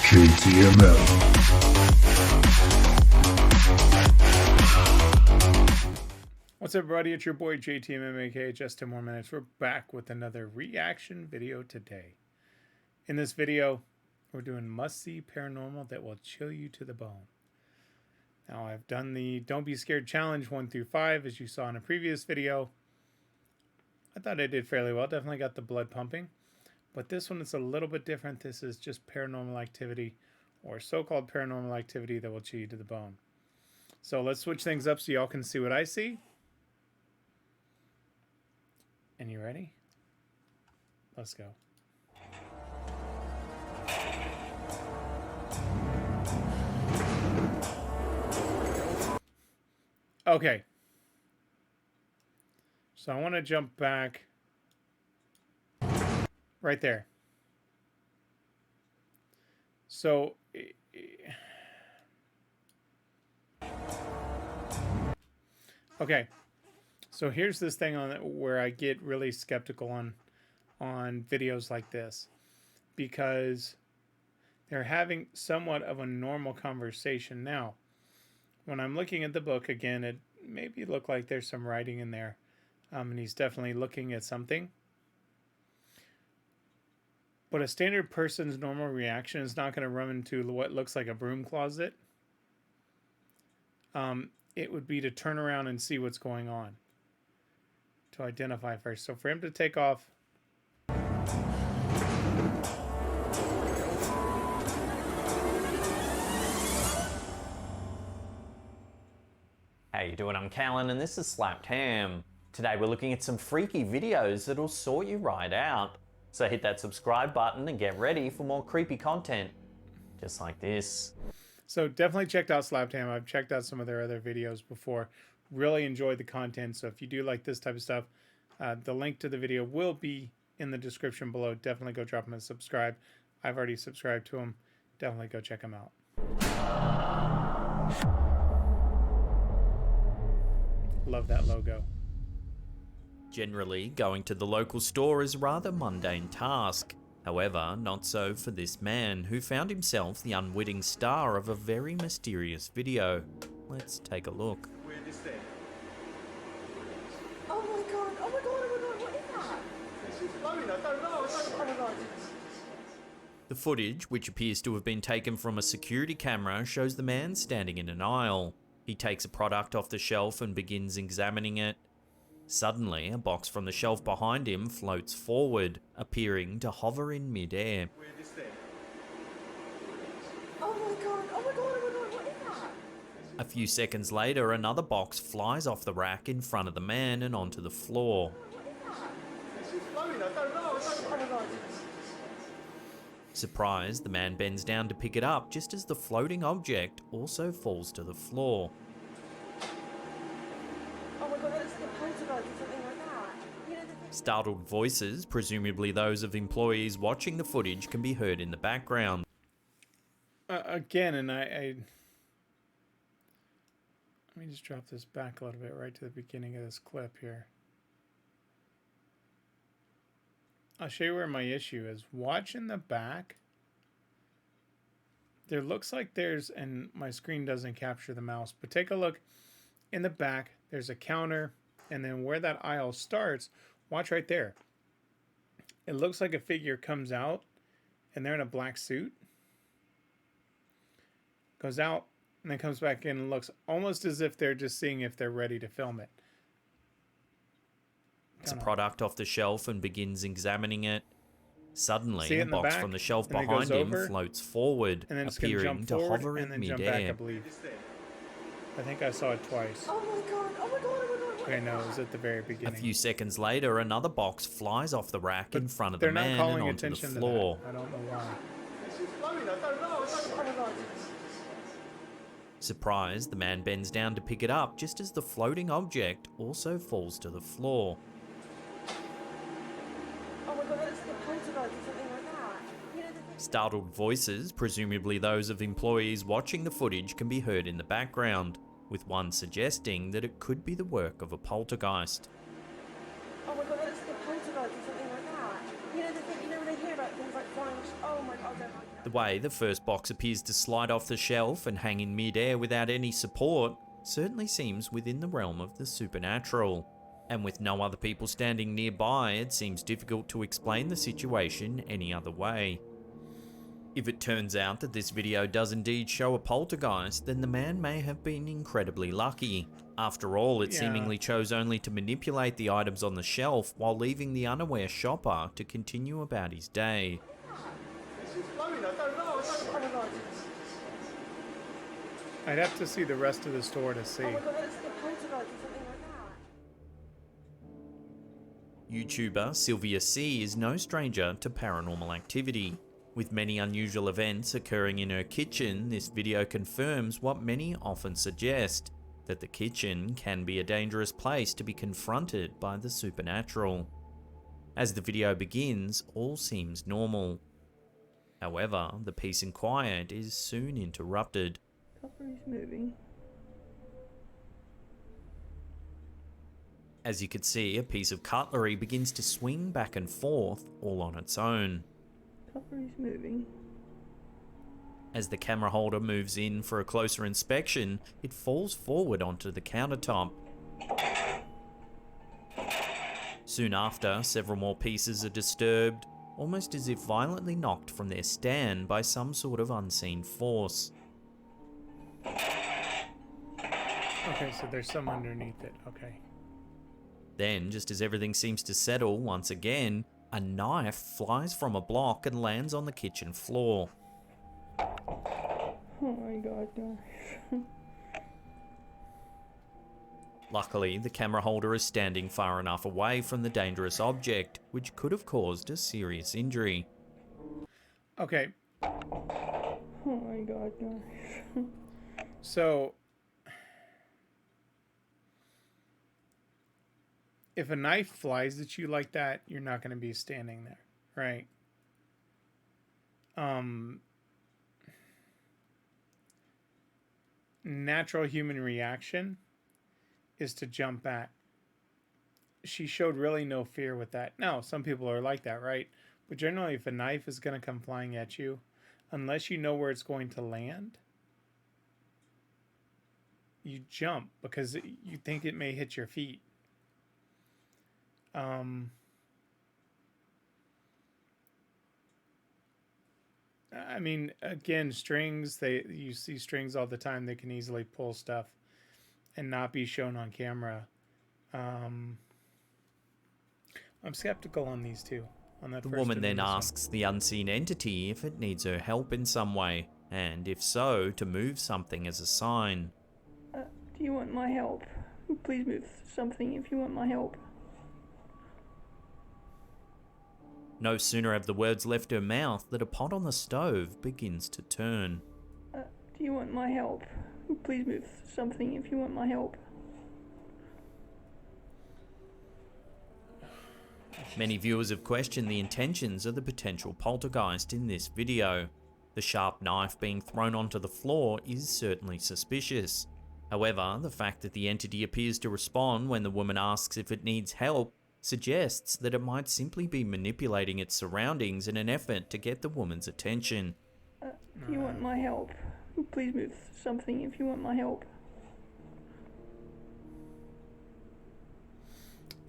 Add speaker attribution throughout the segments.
Speaker 1: JTMM.
Speaker 2: What's up, everybody? It's your boy JTMM, aka Just 10 More Minutes. We're back with another reaction video today. In this video, we're doing must-see paranormal that will chill you to the bone. Now, I've done the Don't Be Scared challenge 1 through 5, as you saw in a previous video. I thought I did fairly well. Definitely got the blood pumping. But this one is a little bit different. This is just paranormal activity, or so-called paranormal activity that will chill you to the bone. So let's switch things up so y'all can see what I see. And you ready? Let's go. Okay. So I want to jump back right there. So okay. So here's this thing on where I get really skeptical on videos like this, because they're having somewhat of a normal conversation. Now, when I'm looking at the book again, it maybe look like there's some writing in there, and he's definitely looking at something. But a standard person's normal reaction is not going to run into what looks like a broom closet. It would be to turn around and see what's going on, to identify first. So for him to take off.
Speaker 3: How you doing? I'm Callan and this is Slapped Ham. Today we're looking at some freaky videos that'll sort you right out. So hit that subscribe button and get ready for more creepy content, just like this.
Speaker 2: So definitely checked out Slapped Ham. I've checked out some of their other videos before. Really enjoyed the content. So if you do like this type of stuff, the link to the video will be in the description below. Definitely go drop him a subscribe. I've already subscribed to him. Definitely go check him out. Love that logo.
Speaker 3: Generally, going to the local store is a rather mundane task. However, not so for this man who found himself the unwitting star of a very mysterious video. Let's take a look.
Speaker 4: Weirdest thing.
Speaker 5: Oh my god, oh my god, oh my god, what is that?
Speaker 4: This is flowing, I don't know,
Speaker 5: Oh my god.
Speaker 3: The footage, which appears to have been taken from a security camera, shows the man standing in an aisle. He takes a product off the shelf and begins examining it. Suddenly, a box from the shelf behind him floats forward, appearing to hover in mid-air.
Speaker 4: Weirdest thing.
Speaker 5: Oh my god, oh my god, oh my god, what is that?
Speaker 3: A few seconds later, another box flies off the rack in front of the man and onto the floor.
Speaker 4: This is flowing, I don't know,
Speaker 5: Oh my god.
Speaker 3: Surprised, the man bends down to pick it up just as the floating object also falls to the floor.
Speaker 5: Oh my god, that looks like a poltergeist or something like that. You know,
Speaker 3: Startled voices, presumably those of employees watching the footage, can be heard in the background.
Speaker 2: Again, and I let me just drop this back a little bit right to the beginning of this clip here. I'll show you where my issue is. Watch in the back. There looks like there's, and my screen doesn't capture the mouse, but take a look in the back. There's a counter, and then where that aisle starts, watch right there. It looks like a figure comes out, and they're in a black suit. Goes out, and then comes back in and looks almost as if they're just seeing if they're ready to film it.
Speaker 3: Takes a product off the shelf and begins examining it. Suddenly,
Speaker 2: See it
Speaker 3: a
Speaker 2: in the
Speaker 3: box
Speaker 2: back,
Speaker 3: from the shelf
Speaker 2: and then it
Speaker 3: behind
Speaker 2: goes
Speaker 3: him
Speaker 2: over,
Speaker 3: floats forward,
Speaker 2: and then it's going to
Speaker 3: appearing
Speaker 2: jump
Speaker 3: to
Speaker 2: forward
Speaker 3: hover
Speaker 2: and
Speaker 3: in
Speaker 2: then jump back, I
Speaker 3: mid-air.
Speaker 2: believe.
Speaker 4: Weirdest thing.
Speaker 2: I think I saw it twice.
Speaker 5: oh my god, oh my god, oh my god, what
Speaker 2: Okay,
Speaker 5: is
Speaker 2: no,
Speaker 5: that?
Speaker 2: it was at the very
Speaker 3: A
Speaker 2: beginning.
Speaker 3: few seconds later, another box flies off the rack
Speaker 2: But
Speaker 3: in front of
Speaker 2: they're
Speaker 3: the
Speaker 2: not
Speaker 3: man and
Speaker 2: calling
Speaker 3: onto the
Speaker 2: attention to
Speaker 3: floor.
Speaker 2: that. I don't know why.
Speaker 4: This is flowing, I don't know,
Speaker 5: Oh my god.
Speaker 3: Surprised, the man bends down to pick it up just as the floating object also falls to the floor.
Speaker 5: Oh my god, that looks like a poltergeist or something like that. You know,
Speaker 3: Startled voices, presumably those of employees watching the footage, can be heard in the background, with one suggesting that it could be the work of a poltergeist.
Speaker 5: oh my god, that looks like a poltergeist or something like that. You know, you know when they hear about things like flying. Oh my god, I don't like that.
Speaker 3: The way the first box appears to slide off the shelf and hang in midair without any support certainly seems within the realm of the supernatural. And with no other people standing nearby, it seems difficult to explain the situation any other way. If it turns out that this video does indeed show a poltergeist, then the man may have been incredibly lucky. After all, it
Speaker 2: Yeah.
Speaker 3: seemingly chose only to manipulate the items on the shelf while leaving the unaware shopper to continue about his day.
Speaker 4: This is blowing, I don't know.
Speaker 5: Oh my god.
Speaker 2: I'd have to see the rest of the store to see.
Speaker 5: Oh my god, that looks like a poltergeist or something like that.
Speaker 3: YouTuber Sylvia C is no stranger to paranormal activity. With many unusual events occurring in her kitchen, this video confirms what many often suggest, that the kitchen can be a dangerous place to be confronted by the supernatural. As the video begins, all seems normal. However, the peace and quiet is soon interrupted.
Speaker 1: Cutlery is moving.
Speaker 3: As you could see, a piece of cutlery begins to swing back and forth all on its own.
Speaker 1: Cutlery is moving.
Speaker 3: As the camera holder moves in for a closer inspection, it falls forward onto the countertop. Soon after, several more pieces are disturbed, almost as if violently knocked from their stand by some sort of unseen force.
Speaker 2: Okay, so there's some underneath it. Okay.
Speaker 3: Then, just as everything seems to settle once again, a knife flies from a block and lands on the kitchen floor.
Speaker 1: Oh my god, guys.
Speaker 3: Luckily, the camera holder is standing far enough away from the dangerous object, which could have caused a serious injury.
Speaker 2: Okay,
Speaker 1: Oh my god, guys.
Speaker 2: so if a knife flies at you like that, you're not going to be standing there, right? Natural human reaction is to jump back. She showed really no fear with that. Now, some people are like that, right? But generally, if a knife is going to come flying at you, unless you know where it's going to land, you jump because you think it may hit your feet. I mean, again, strings, you see strings all the time. They can easily pull stuff and not be shown on camera. I'm skeptical on these two. On that
Speaker 3: The
Speaker 2: first
Speaker 3: woman
Speaker 2: and
Speaker 3: then
Speaker 2: this one.
Speaker 3: asks the unseen entity if it needs her help in some way, and if so, to move something as a sign.
Speaker 1: Do you want my help? Please move something if you want my help.
Speaker 3: No sooner have the words left her mouth that a pot on the stove begins to turn.
Speaker 1: Do you want my help? Please move something if you want my help.
Speaker 3: Many viewers have questioned the intentions of the potential poltergeist in this video. The sharp knife being thrown onto the floor is certainly suspicious. However, the fact that the entity appears to respond when the woman asks if it needs help suggests that it might simply be manipulating its surroundings in an effort to get the woman's attention.
Speaker 1: Do you want my help? Please move something if you want my help.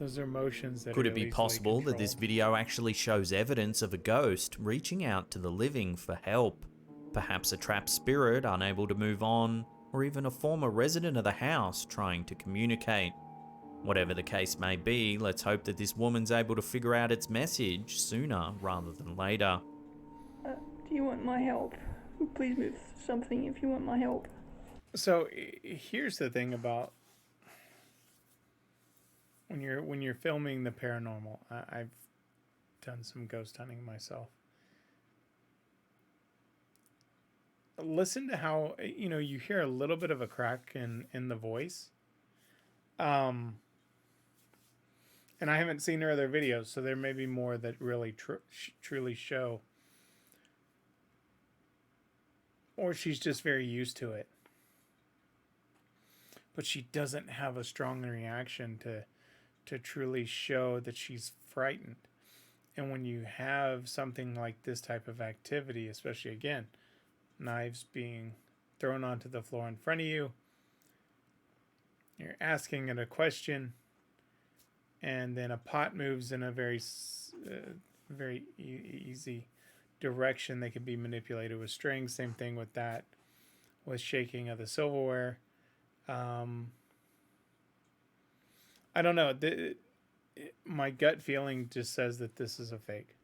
Speaker 2: Those are emotions that
Speaker 3: Could
Speaker 2: are
Speaker 3: it be
Speaker 2: easily
Speaker 3: possible that this
Speaker 2: controlled.
Speaker 3: video actually shows evidence of a ghost reaching out to the living for help? Perhaps a trapped spirit unable to move on, or even a former resident of the house trying to communicate. Whatever the case may be, let's hope that this woman's able to figure out its message sooner rather than later.
Speaker 1: Do you want my help? Please move something if you want my help.
Speaker 2: So here's the thing about when you're filming the paranormal. I've done some ghost hunting myself. Listen to how you hear a little bit of a crack in the voice. And I haven't seen her other videos, so there may be more that really truly show. Or she's just very used to it. But she doesn't have a strong reaction to truly show that she's frightened. And when you have something like this type of activity, especially again, knives being thrown onto the floor in front of you, you're asking it a question, and then a pot moves in a very easy direction. They can be manipulated with strings. Same thing with that, with shaking of the silverware. I don't know. My gut feeling just says that this is a fake.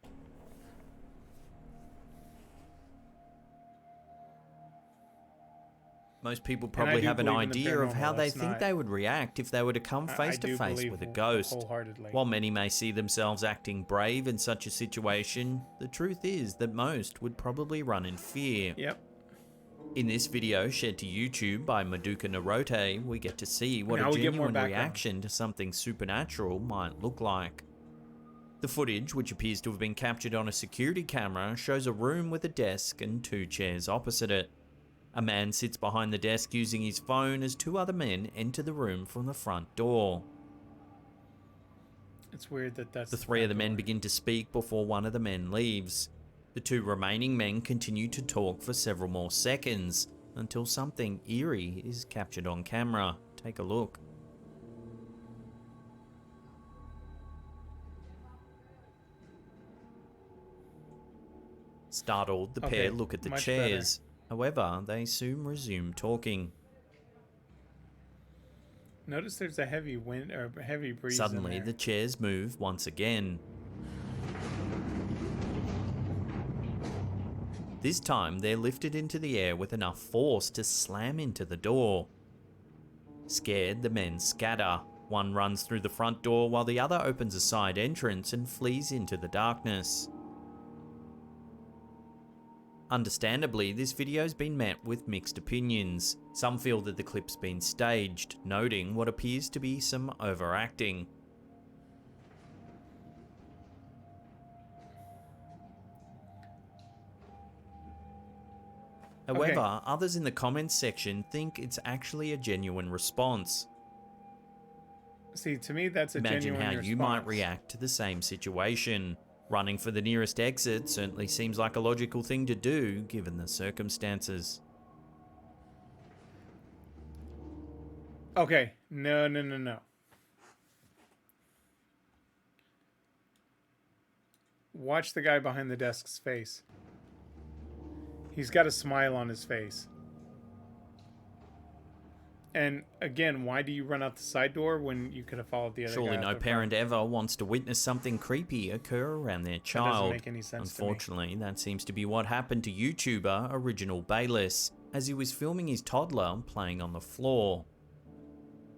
Speaker 3: Most people probably have an idea of how they think
Speaker 2: not-
Speaker 3: they would react if they were to come face to face with a ghost.
Speaker 2: Wholeheartedly.
Speaker 3: While many may see themselves acting brave in such a situation, the truth is that most would probably run in fear.
Speaker 2: Yep.
Speaker 3: In this video shared to YouTube by Maduka Narote, we get to see what
Speaker 2: Now
Speaker 3: a
Speaker 2: we get more
Speaker 3: genuine
Speaker 2: background.
Speaker 3: reaction to something supernatural might look like. The footage, which appears to have been captured on a security camera, shows a room with a desk and 2 chairs opposite it. A man sits behind the desk using his phone as 2 other men enter the room from the front door.
Speaker 2: It's weird that that's
Speaker 3: The 3 of the men begin to speak before one of the men leaves. The 2 remaining men continue to talk for several more seconds until something eerie is captured on camera. Take a look. Startled, the pair look at the chairs. However, they soon resume talking.
Speaker 2: Notice there's a heavy wind or heavy breeze.
Speaker 3: Suddenly,
Speaker 2: in
Speaker 3: the
Speaker 2: there.
Speaker 3: chairs move once again. This time, they're lifted into the air with enough force to slam into the door. Scared, the men scatter. One runs through the front door while the other opens a side entrance and flees into the darkness. Understandably, this video's been met with mixed opinions. Some feel that the clip's been staged, noting what appears to be some overacting. However, others in the comments section think it's actually a genuine response.
Speaker 2: See, to me, that's a
Speaker 3: Imagine
Speaker 2: genuine
Speaker 3: how
Speaker 2: response.
Speaker 3: you might react to the same situation. Running for the nearest exit certainly seems like a logical thing to do, given the circumstances.
Speaker 2: Okay, no. Watch the guy behind the desk's face. He's got a smile on his face. And again, why do you run out the side door when you could have followed the other guy?
Speaker 3: Surely
Speaker 2: out
Speaker 3: no
Speaker 2: the
Speaker 3: parent
Speaker 2: front?
Speaker 3: ever wants to witness something creepy occur around their child.
Speaker 2: make any sense to me.
Speaker 3: Unfortunately, that seems to be what happened to YouTuber Original Bayless as he was filming his toddler playing on the floor.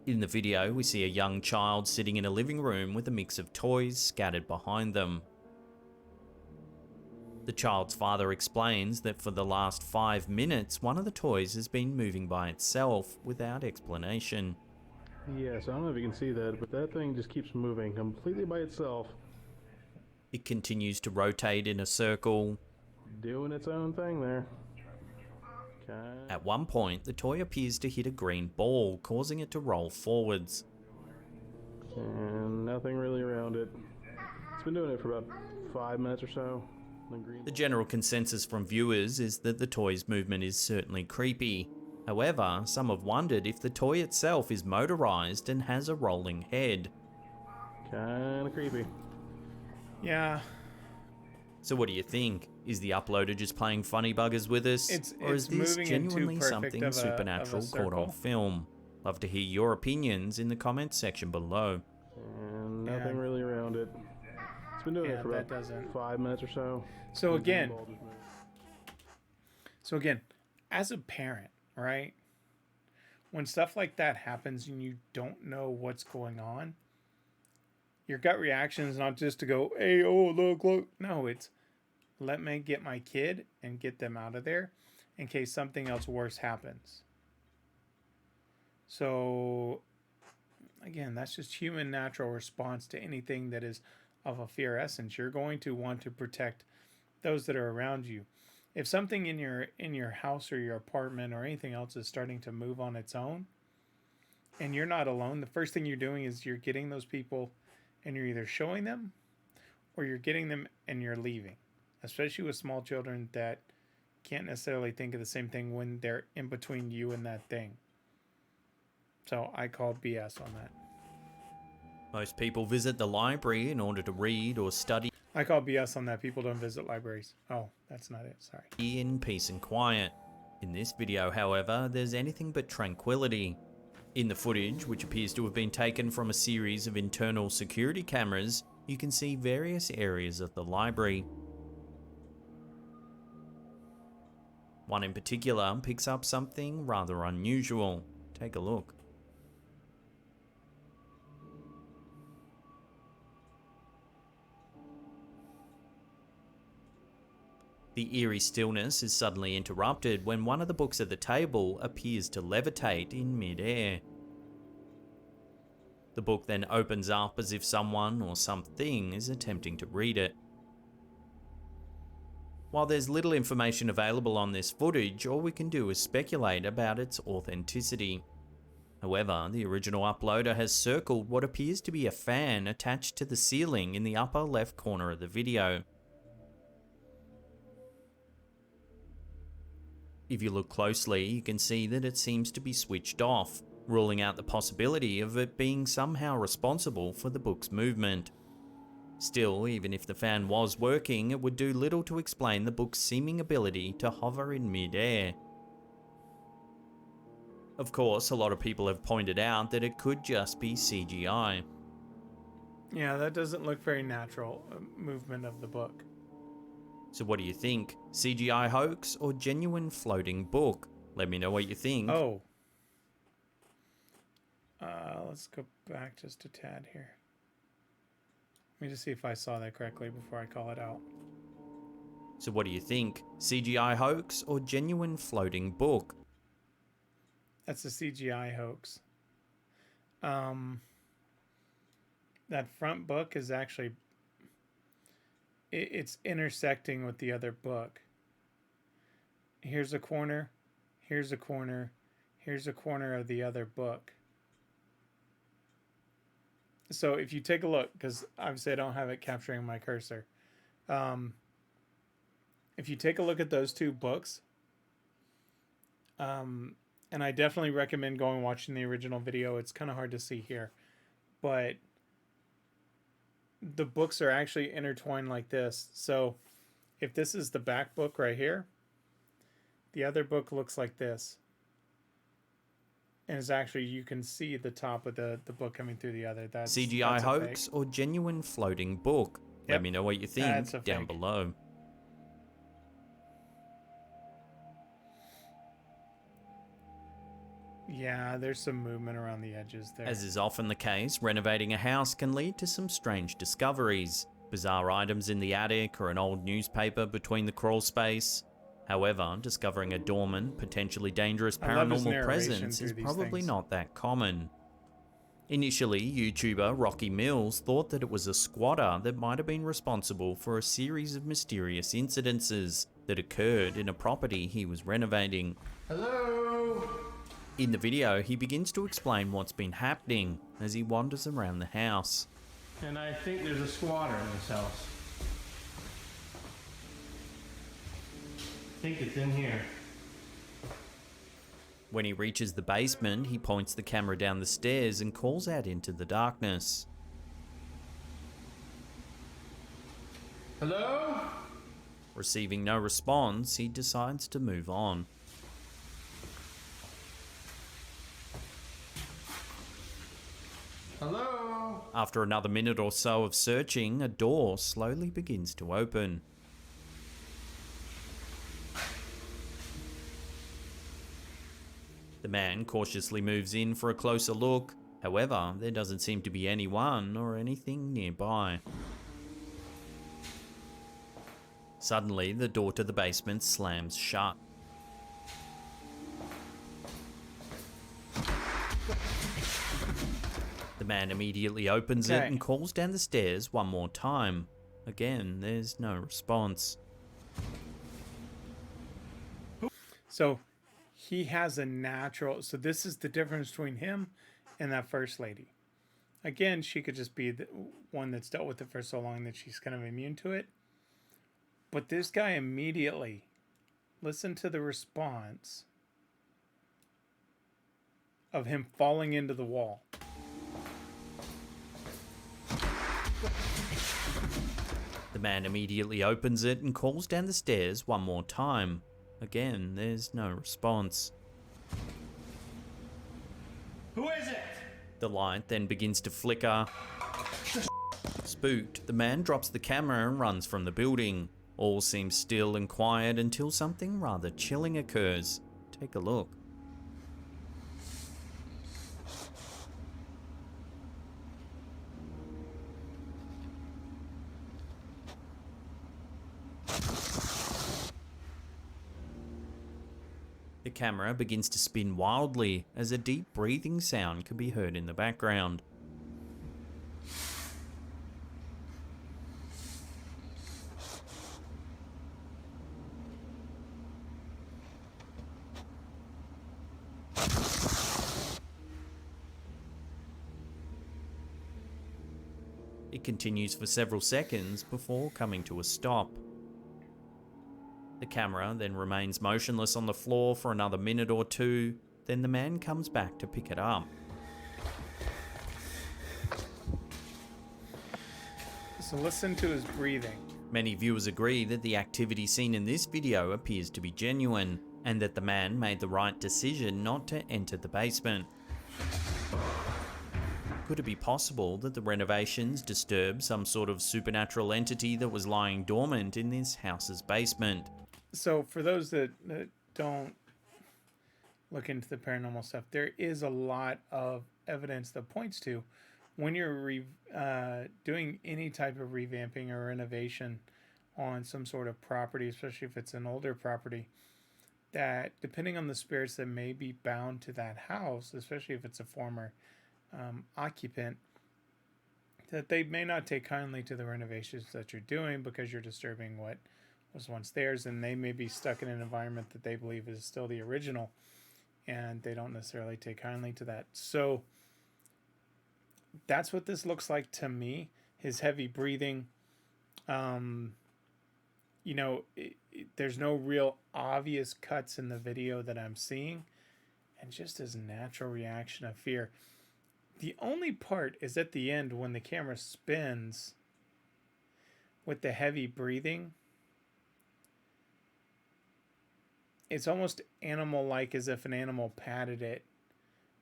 Speaker 3: In the video, we see a young child sitting in a living room with a mix of toys scattered behind them. The child's father explains that for the last 5 minutes, one of the toys has been moving by itself without explanation.
Speaker 6: Yes, I don't know if you can see that, but that thing just keeps moving completely by itself.
Speaker 3: It continues to rotate in a circle.
Speaker 6: Doing its own thing there. Okay.
Speaker 3: At one point, the toy appears to hit a green ball, causing it to roll forwards.
Speaker 6: And nothing really around it. It's been doing it for about 5 minutes or so.
Speaker 3: The general consensus from viewers is that the toy's movement is certainly creepy. However, some have wondered if the toy itself is motorized and has a rolling head.
Speaker 6: Kinda creepy.
Speaker 2: Yeah.
Speaker 3: So what do you think? Is the uploader just playing funny buggers with us? Or is this
Speaker 2: moving in too
Speaker 3: genuinely
Speaker 2: perfect
Speaker 3: something
Speaker 2: of a
Speaker 3: supernatural caught on
Speaker 2: circle.
Speaker 3: film? Love to hear your opinions in the comments section below.
Speaker 6: And nothing really around it. It's been doing it for about 5 minutes or so.
Speaker 2: So
Speaker 6: The green
Speaker 2: again,
Speaker 6: ball just moved.
Speaker 2: as a parent, right? When stuff like that happens and you don't know what's going on, your gut reaction is not just to go, hey, oh, look. No, it's let me get my kid and get them out of there in case something else worse happens. So, again, that's just human natural response to anything that is of a fear essence. You're going to want to protect those that are around you. If something in your house or your apartment or anything else is starting to move on its own and you're not alone, the first thing you're doing is you're getting those people and you're either showing them or you're getting them and you're leaving, especially with small children that can't necessarily think of the same thing when they're in between you and that thing. So I call BS on that.
Speaker 3: Most people visit the library in order to read or study
Speaker 2: I call BS on that. People don't visit libraries. Oh, that's not it. Sorry.
Speaker 3: in peace and quiet. In this video, however, there's anything but tranquility. In the footage, which appears to have been taken from a series of internal security cameras, you can see various areas of the library. One in particular picks up something rather unusual. Take a look. The eerie stillness is suddenly interrupted when one of the books at the table appears to levitate in mid-air. The book then opens up as if someone or something is attempting to read it. While there's little information available on this footage, all we can do is speculate about its authenticity. However, the original uploader has circled what appears to be a fan attached to the ceiling in the upper left corner of the video. If you look closely, you can see that it seems to be switched off, ruling out the possibility of it being somehow responsible for the book's movement. Still, even if the fan was working, it would do little to explain the book's seeming ability to hover in mid-air. Of course, a lot of people have pointed out that it could just be CGI.
Speaker 2: Yeah, that doesn't look very natural, movement of the book.
Speaker 3: So what do you think? CGI hoax or genuine floating book? Let me know what you think.
Speaker 2: Oh. Let's go back just a tad here. Let me just see if I saw that correctly before I call it out.
Speaker 3: So what do you think? CGI hoax or genuine floating book?
Speaker 2: That's a CGI hoax. That front book is actually... It's intersecting with the other book. Here's a corner. Here's a corner. Here's a corner of the other book. So if you take a look, because obviously I don't have it capturing my cursor. If you take a look at those two books, and I definitely recommend going and watching the original video. It's kind of hard to see here, but the books are actually intertwined like this. So if this is the back book right here, the other book looks like this. And it's actually, you can see the top of the book coming through the other. That's
Speaker 3: CGI hoax or genuine floating book?
Speaker 2: Yep.
Speaker 3: Let me know what you think down below.
Speaker 2: Yeah, there's some movement around the edges there.
Speaker 3: As is often the case, renovating a house can lead to some strange discoveries. Bizarre items in the attic or an old newspaper between the crawl space. However, discovering a dormant, potentially dangerous paranormal presence is probably not that common. Initially, YouTuber Rocky Mills thought that it was a squatter that might have been responsible for a series of mysterious incidences that occurred in a property he was renovating.
Speaker 4: Hello?
Speaker 3: In the video, he begins to explain what's been happening as he wanders around the house.
Speaker 6: And I think there's a squatter in this house. I think it's in here.
Speaker 3: When he reaches the basement, he points the camera down the stairs and calls out into the darkness.
Speaker 6: Hello?
Speaker 3: Receiving no response, he decides to move on.
Speaker 6: Hello?
Speaker 3: After another minute or so of searching, a door slowly begins to open. The man cautiously moves in for a closer look. However, there doesn't seem to be anyone or anything nearby. Suddenly, the door to the basement slams shut. The man immediately opens it and calls down the stairs one more time. Again, there's no response.
Speaker 2: So he has a natural... So this is the difference between him and that first lady. Again, she could just be the one that's dealt with it for so long that she's kind of immune to it. But this guy immediately, listen to the response of him falling into the wall.
Speaker 3: The man immediately opens it and calls down the stairs one more time. Again, there's no response.
Speaker 4: Who is it?
Speaker 3: The light then begins to flicker. Spooked, the man drops the camera and runs from the building. All seems still and quiet until something rather chilling occurs. Take a look. The camera begins to spin wildly as a deep breathing sound can be heard in the background. It continues for several seconds before coming to a stop. The camera then remains motionless on the floor for another minute or two, then the man comes back to pick it up.
Speaker 2: So listen to his breathing.
Speaker 3: Many viewers agree that the activity seen in this video appears to be genuine, and that the man made the right decision not to enter the basement. Could it be possible that the renovations disturbed some sort of supernatural entity that was lying dormant in this house's basement?
Speaker 2: So for those that don't look into the paranormal stuff, there is a lot of evidence that points to when you're doing any type of revamping or renovation on some sort of property, especially if it's an older property, that depending on the spirits that may be bound to that house, especially if it's a former occupant, that they may not take kindly to the renovations that you're doing because you're disturbing what was once theirs, and they may be stuck in an environment that they believe is still the original, and they don't necessarily take kindly to that. So that's what this looks like to me. His heavy breathing, you know, there's no real obvious cuts in the video that I'm seeing, and just his natural reaction of fear. The only part is at the end when the camera spins with the heavy breathing. It's almost animal-like, as if an animal patted it.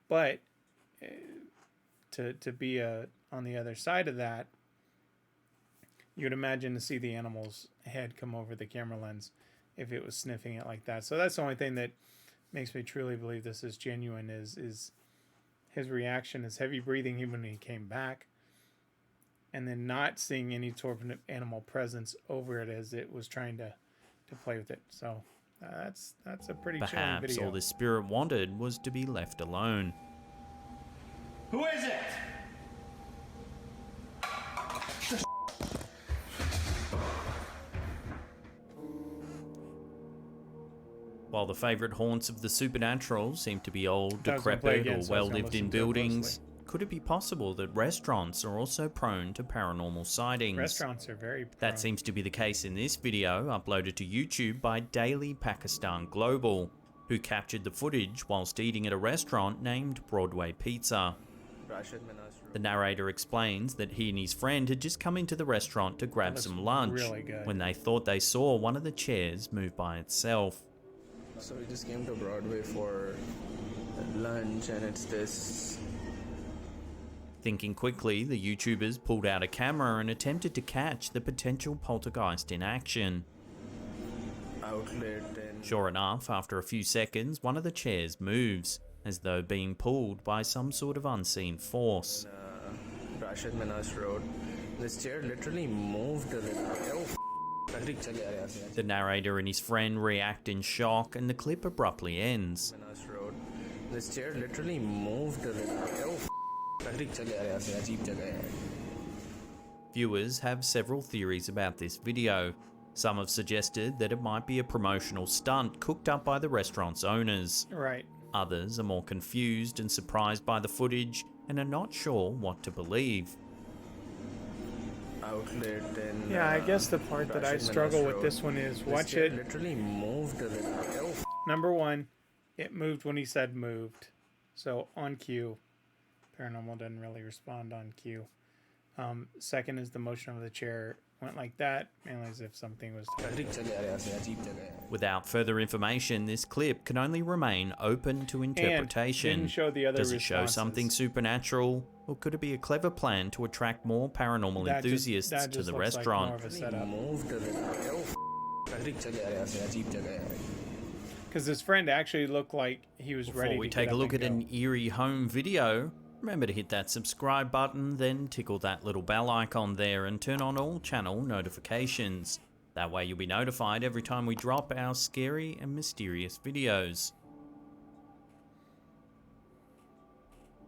Speaker 2: But to be on the other side of that, you would imagine to see the animal's head come over the camera lens if it was sniffing it like that. So that's the only thing that makes me truly believe this is genuine, is his reaction, his heavy breathing even when he came back, and then not seeing any sort of animal presence over it as it was trying to play with it. So that's a pretty chilling
Speaker 3: Perhaps
Speaker 2: video.
Speaker 3: all the spirit wanted was to be left alone.
Speaker 4: Who is it?
Speaker 3: While the favourite haunts of the supernatural seem to be old,
Speaker 2: I was gonna play
Speaker 3: decrepit,
Speaker 2: again,
Speaker 3: or
Speaker 2: so I was gonna
Speaker 3: well-lived in
Speaker 2: listen to it
Speaker 3: buildings,
Speaker 2: closely.
Speaker 3: could it be possible that restaurants are also prone to paranormal sightings?
Speaker 2: Restaurants are very prone.
Speaker 3: That seems to be the case in this video, uploaded to YouTube by Daily Pakistan Global, who captured the footage whilst eating at a restaurant named Broadway Pizza. The narrator explains that he and his friend had just come into the restaurant to grab some lunch
Speaker 2: really good.
Speaker 3: when they thought they saw one of the chairs move by itself.
Speaker 7: So we just came to Broadway for lunch, and it's this.
Speaker 3: Thinking quickly, the YouTubers pulled out a camera and attempted to catch the potential poltergeist in action.
Speaker 7: Outlet and
Speaker 3: Sure enough, after a few seconds, one of the chairs moves, as though being pulled by some sort of unseen force.
Speaker 7: Rashid Manas Road. This chair literally moved a little. Oh,
Speaker 3: The narrator and his friend react in shock, and the clip abruptly ends.
Speaker 7: Manas Road. This chair literally moved a little. Oh,
Speaker 3: Viewers have several theories about this video. Some have suggested that it might be a promotional stunt cooked up by the restaurant's owners.
Speaker 2: Right.
Speaker 3: Others are more confused and surprised by the footage and are not sure what to believe.
Speaker 7: Outlet and
Speaker 2: Yeah, I guess the part that I struggle with this one is watch it.
Speaker 7: Literally moved a little.
Speaker 2: Number one, it moved when he said moved. So on cue, Paranormal doesn't really respond on cue. Second is the motion of the chair went like that, mainly as if something was
Speaker 3: Without further information, this clip can only remain open to interpretation.
Speaker 2: Didn't show the other
Speaker 3: Does it show
Speaker 2: responses.
Speaker 3: something supernatural, or could it be a clever plan to attract more paranormal enthusiasts
Speaker 2: that
Speaker 3: to
Speaker 2: just
Speaker 3: the
Speaker 2: looks like more
Speaker 3: restaurant?
Speaker 2: of a setup.
Speaker 7: Moved a little.
Speaker 2: Because his friend actually looked like he was ready
Speaker 3: Before
Speaker 2: to
Speaker 3: we
Speaker 2: get
Speaker 3: take a
Speaker 2: up
Speaker 3: look
Speaker 2: and
Speaker 3: at
Speaker 2: go.
Speaker 3: an eerie home video, remember to hit that subscribe button, then tickle that little bell icon there and turn on all channel notifications. That way you'll be notified every time we drop our scary and mysterious videos.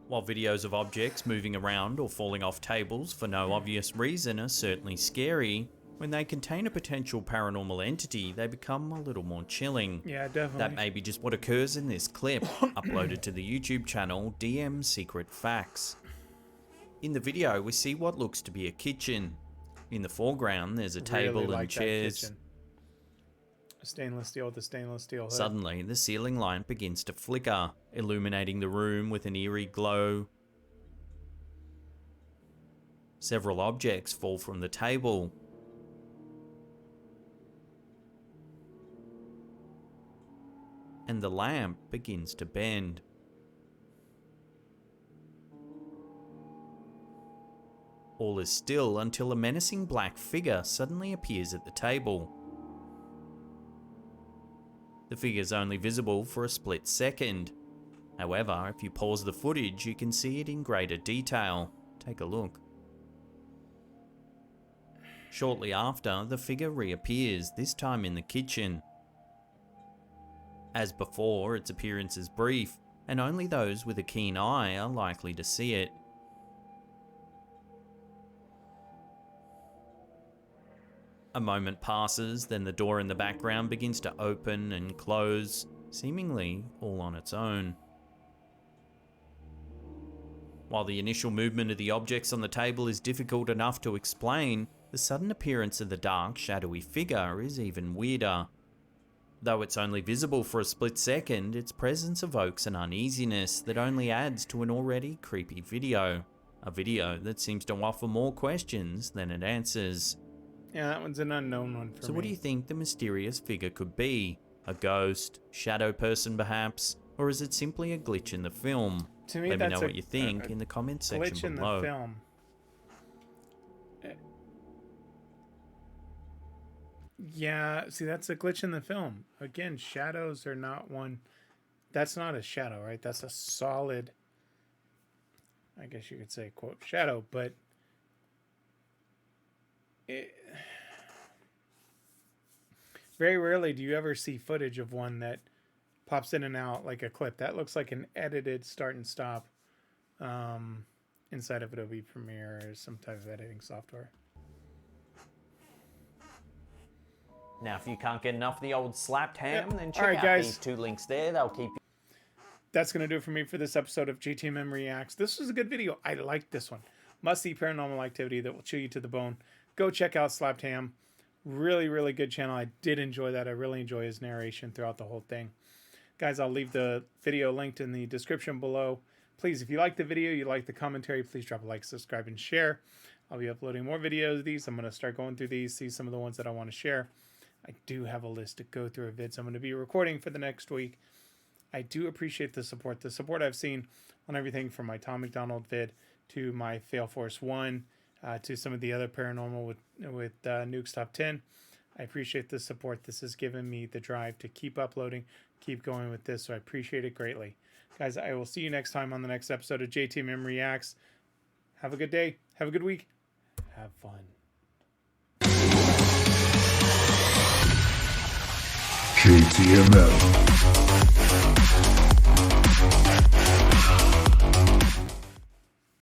Speaker 3: While videos of objects moving around or falling off tables for no obvious reason are certainly scary, when they contain a potential paranormal entity, they become a little more chilling.
Speaker 2: Yeah, definitely.
Speaker 3: That may be just what occurs in this clip, uploaded to the YouTube channel DM Secret Facts. In the video, we see what looks to be a kitchen. In the foreground, there's a table
Speaker 2: Really like
Speaker 3: and
Speaker 2: that
Speaker 3: chairs.
Speaker 2: kitchen. Stainless steel with the stainless steel hood.
Speaker 3: Suddenly, the ceiling light begins to flicker, illuminating the room with an eerie glow. Several objects fall from the table. And the lamp begins to bend. All is still until a menacing black figure suddenly appears at the table. The figure is only visible for a split second. However, if you pause the footage, you can see it in greater detail. Take a look. Shortly after, the figure reappears, this time in the kitchen. As before, its appearance is brief, and only those with a keen eye are likely to see it. A moment passes, then the door in the background begins to open and close, seemingly all on its own. While the initial movement of the objects on the table is difficult enough to explain, the sudden appearance of the dark, shadowy figure is even weirder. Though it's only visible for a split second, its presence evokes an uneasiness that only adds to an already creepy video. A video that seems to offer more questions than it answers.
Speaker 2: Yeah, that one's an unknown one for me.
Speaker 3: So what do you think the mysterious figure could be? A ghost? Shadow person perhaps? Or is it simply a glitch in the film?
Speaker 2: To me,
Speaker 3: Let me
Speaker 2: that's
Speaker 3: know what you think in the comment section
Speaker 2: glitch in
Speaker 3: below.
Speaker 2: the film. Yeah, see, that's a glitch in the film. Again, shadows are not one. That's not a shadow, right? That's a solid, I guess you could say, quote, shadow, but very rarely do you ever see footage of one that pops in and out like a clip. That looks like an edited start and stop inside of Adobe Premiere or some type of editing software.
Speaker 3: Now, if you can't get enough of the old slapped ham, then check
Speaker 2: Alright,
Speaker 3: out
Speaker 2: guys.
Speaker 3: these two links there. They'll keep you.
Speaker 2: That's going to do it for me for this episode of JTMM Reacts. This was a good video. I liked this one. Must-see paranormal activity that will chew you to the bone. Go check out Slapped Ham. Really, really good channel. I did enjoy that. I really enjoy his narration throughout the whole thing. Guys, I'll leave the video linked in the description below. Please, if you like the video, you like the commentary, please drop a like, subscribe, and share. I'll be uploading more videos of these. I'm going to start going through these, see some of the ones that I want to share. I do have a list to go through of vids I'm going to be recording for the next week. I do appreciate the support. The support I've seen on everything from my Tom McDonald vid to my Fail Force 1 to some of the other paranormal with Nuke's Top 10. I appreciate the support. This has given me the drive to keep uploading, keep going with this, so I appreciate it greatly. Guys, I will see you next time on the next episode of JTMM Reacts. Have a good day. Have a good week. Have fun.
Speaker 8: JTMM.